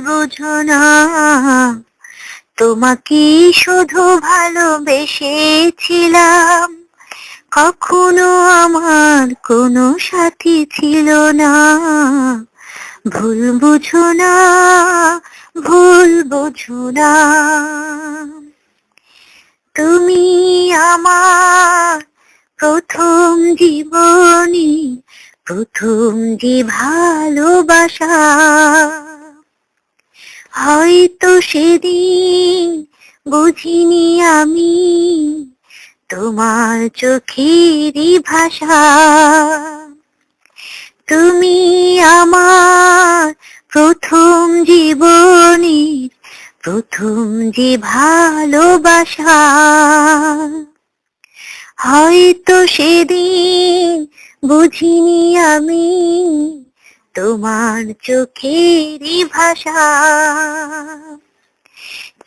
বুঝো না, তোমাকে শুধু ভালোবেসেছিলাম, কখনো আমার কোনো সাথী ছিল না। ভুল বুঝো না, ভুল বুঝো না, তুমি আমার প্রথম জীবনী, প্রথম যে ভালোবাসা। হয়তো সেদিন বুঝিনি আমি তোমার চোখেরই ভাষা। তুমি আমার প্রথম জীবনীর প্রথম যে ভালোবাসা। হয়তো সেদিন বুঝিনি আমি তোমার চোখেরই ভাষা।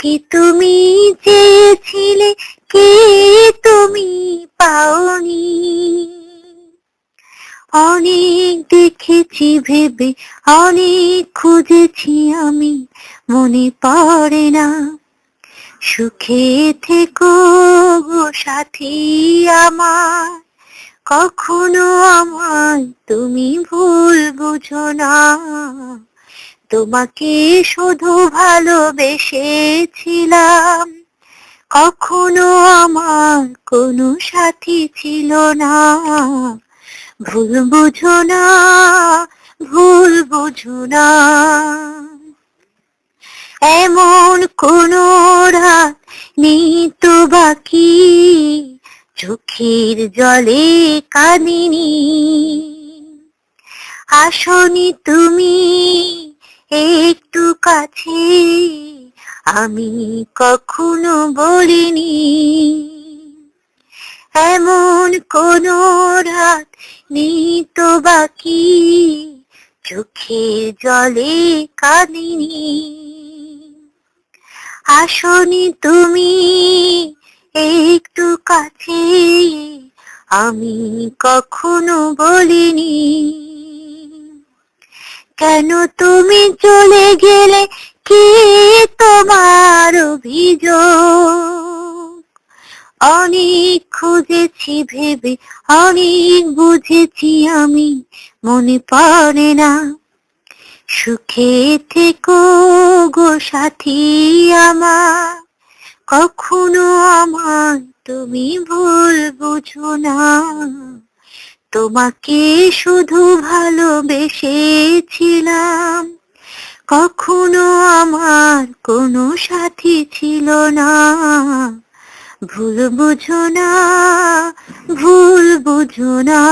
কি তুমি চেয়েছিলে, কে তুমি পাওনি। অনেক দেখেছি ভেবে, অনেক খুঁজেছি আমি, মনে পড়ে না। সুখে থেকো গো সাথী আমার, কখনো আমায় তুমি ভুল বুঝো না। তোমাকে শুধু ভালোবেসেছিলাম, কখনো আমার কোনো সাথী ছিল না। ভুল বুঝো না, ভুল বুঝো না। এমন কোনো রাত নেই তো বাকি, চোখের জলে কাঁদিনি। আসনি তুমি একটু কাছে, আমি কখনো বলিনি। এমন কোনো রাত নেই তো বাকি, চোখের জলে কাঁদিনি। আসনি তুমি একটু কাছে, আমি কখনো বলিনি। কেন তুমি চলে গেলে, কে তোমার অভিযোগ। অনেক খুঁজেছি ভেবে, অনেক বুঝেছি আমি, মনে পড়ে না। সুখে থেকো গো সাথী আমার, কখনো আমার তুমি ভুল বুঝো না। তোমাকে শুধু ভালোবেসেছিলাম, কখনো আমার কোনো সাথী ছিল না। ভুল বুঝো না, ভুল বুঝো না।